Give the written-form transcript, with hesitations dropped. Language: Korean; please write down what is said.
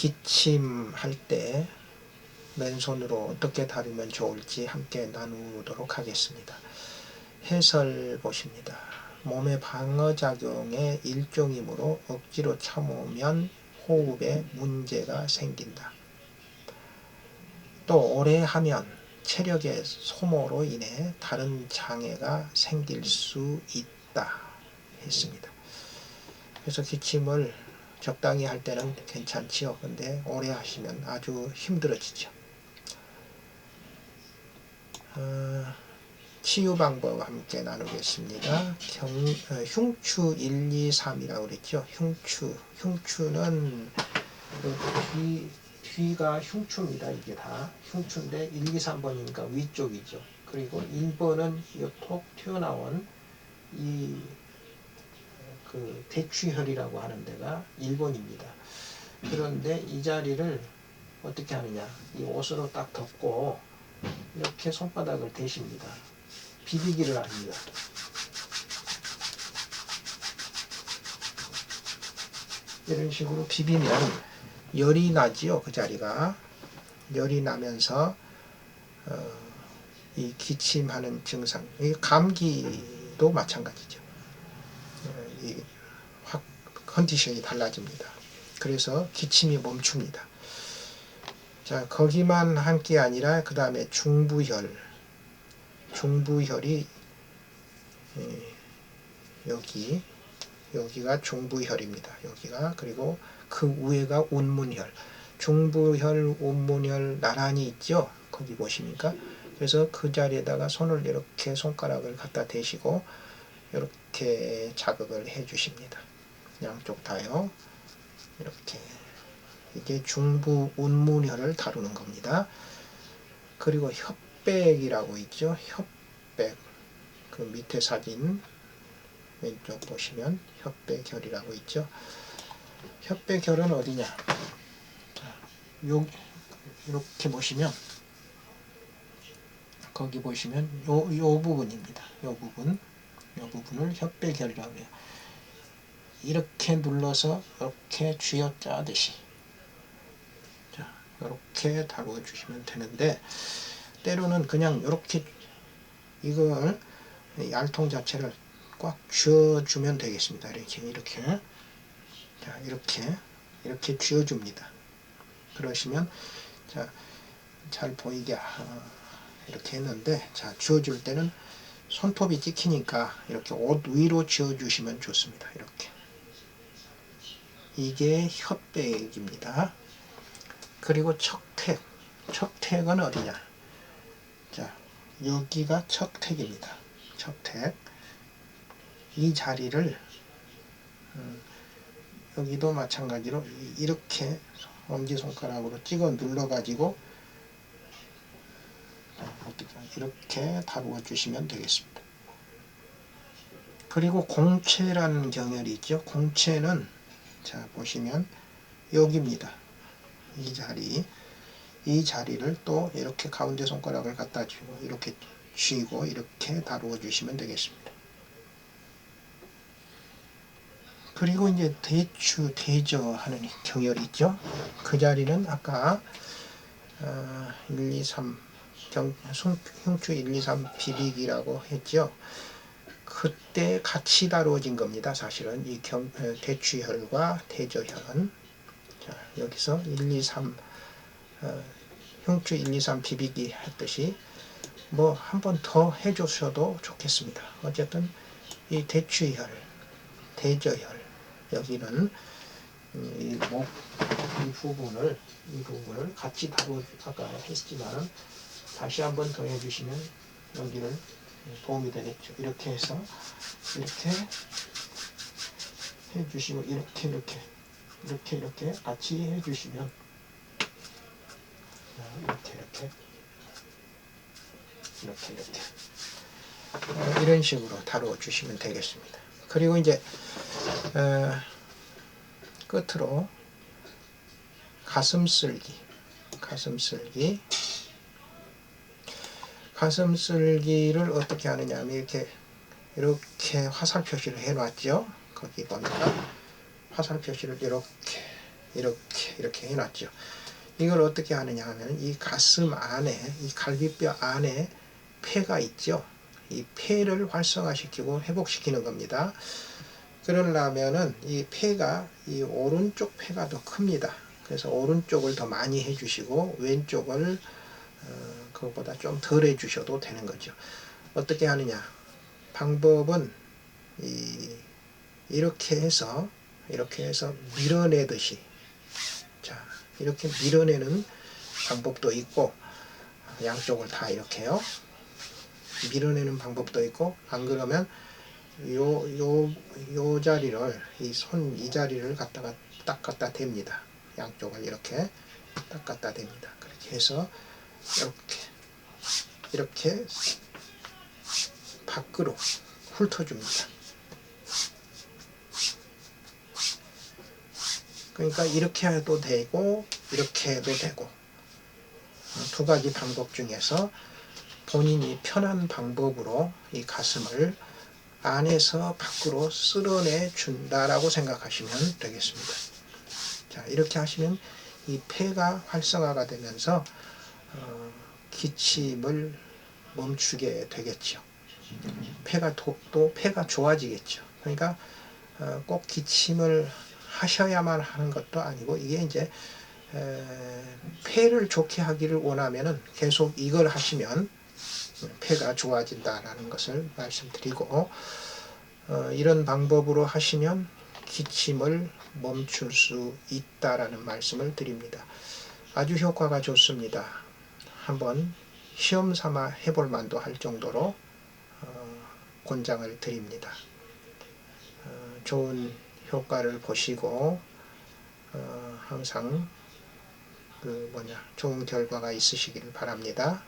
기침할 때 맨손으로 어떻게 다루면 좋을지 함께 나누도록 하겠습니다. 해설 보십니다. 몸의 방어작용의 일종이므로 억지로 참으면 호흡에 문제가 생긴다. 또 오래 하면 체력의 소모로 인해 다른 장애가 생길 수 있다 했습니다. 그래서 기침을 적당히 할 때는 괜찮지요. 근데 오래 하시면 아주 힘들어지죠. 치유 방법 함께 나누겠습니다. 흉추 1, 2, 3이라고 그랬죠. 흉추는 뒤가 흉추입니다. 이게 다 흉추인데 1, 2, 3번이니까 위쪽이죠. 그리고 1번은 이 톡 튀어나온 그 대추혈이라고 하는 데가 1번입니다. 그런데 이 자리를 어떻게 하느냐, 이 옷으로 딱 덮고 이렇게 손바닥을 대십니다. 비비기를 합니다. 이런 식으로 비비면 열이 나지요. 그 자리가 열이 나면서 이 기침하는 증상, 이 감기도 마찬가지죠. 이 컨디션이 달라집니다. 그래서 기침이 멈춥니다. 자, 거기만 한 게 아니라 그 다음에 중부혈이 여기가 중부혈입니다. 여기가. 그리고 그 위에가 운문혈. 중부혈, 운문혈 나란히 있죠. 거기 보십니까? 그래서 그 자리에다가 손을 이렇게 손가락을 갖다 대시고 이렇게 자극을 해 주십니다. 양쪽 다요. 이렇게. 이게 중부 운문혈을 다루는 겁니다. 그리고 혈백이라고 있죠. 혈백. 그 밑에 사진 왼쪽 보시면 혈백혈이라고 있죠. 혈백혈은 어디냐? 자, 이렇게 보시면 거기 보시면 요 부분입니다. 요 부분을 혈백혈이라고 해요. 이렇게 눌러서 이렇게 쥐어짜듯이 이렇게 다루어 주시면 되는데, 때로는 그냥 이렇게 이걸 알통 자체를 꽉 쥐어주면 되겠습니다. 이렇게 자, 이렇게 쥐어줍니다. 그러시면 자, 잘 보이게 이렇게 했는데, 자, 쥐어줄 때는 손톱이 찍히니까 이렇게 옷 위로 쥐어주시면 좋습니다. 이렇게. 이게 혈백입니다. 그리고 척택은 어디냐? 자, 여기가 척택입니다. 척택. 이 자리를 여기도 마찬가지로 이렇게 엄지손가락으로 찍어 눌러가지고 이렇게 다루어 주시면 되겠습니다. 그리고 공채라는 경혈이 있죠. 공채는 자, 보시면 여기입니다. 이 자리를 또 이렇게 가운데 손가락을 갖다 쥐고 이렇게 쥐고 이렇게 다루어 주시면 되겠습니다. 그리고 이제 대저 하는 경혈이 있죠. 그 자리는 아까 1, 2, 3 흉추 1, 2, 3 비비기라고 했죠. 그때 같이 다루어진 겁니다. 사실은 이 대추혈과 대저혈은. 자, 여기서 1, 2, 3 흉추 1, 2, 3 비비기 했듯이 뭐 한 번 더 해주셔도 좋겠습니다. 어쨌든 이 대추혈, 대저혈, 여기는 이 부분을 같이 아까 했지만 다시 한 번 더 해주시면 여기를 도움이 되겠죠. 이렇게 해서 이렇게 해주시고 이렇게 같이 해주시면 이렇게 이런 식으로 다루어 주시면 되겠습니다. 그리고 이제 끝으로 가슴 쓸기를 어떻게 하느냐 하면 이렇게 화살 표시를 해 놨죠. 거기 보니까 화살 표시를 이렇게 이렇게 해놨죠. 이걸 어떻게 하느냐 하면 이 가슴 안에, 이 갈비뼈 안에 폐가 있죠. 이 폐를 활성화시키고 회복시키는 겁니다. 그러려면은 이 폐가, 이 오른쪽 폐가 더 큽니다. 그래서 오른쪽을 더 많이 해주시고 왼쪽을 그것보다 좀 덜 해주셔도 되는 거죠. 어떻게 하느냐? 방법은 이렇게 해서 밀어내듯이, 자, 이렇게 밀어내는 방법도 있고, 양쪽을 다 이렇게요. 밀어내는 방법도 있고, 안 그러면 요 자리를, 이 자리를 갖다가 딱 갖다 댑니다. 양쪽을 이렇게 딱 갖다 댑니다. 그렇게 해서 이렇게 밖으로 훑어줍니다. 그러니까 이렇게 해도 되고 이렇게 해도 되고, 두 가지 방법 중에서 본인이 편한 방법으로 이 가슴을 안에서 밖으로 쓸어내 준다라고 생각하시면 되겠습니다. 자, 이렇게 하시면 이 폐가 활성화가 되면서 기침을 멈추게 되겠죠. 폐가 좋아지겠죠. 그러니까 꼭 기침을 하셔야만 하는 것도 아니고, 이게 이제 폐를 좋게 하기를 원하면은 계속 이걸 하시면 폐가 좋아진다라는 것을 말씀드리고, 이런 방법으로 하시면 기침을 멈출 수 있다라는 말씀을 드립니다. 아주 효과가 좋습니다. 한번 시험 삼아 해볼 만도 할 정도로 권장을 드립니다. 좋은 효과를 보시고 항상 좋은 결과가 있으시길 바랍니다.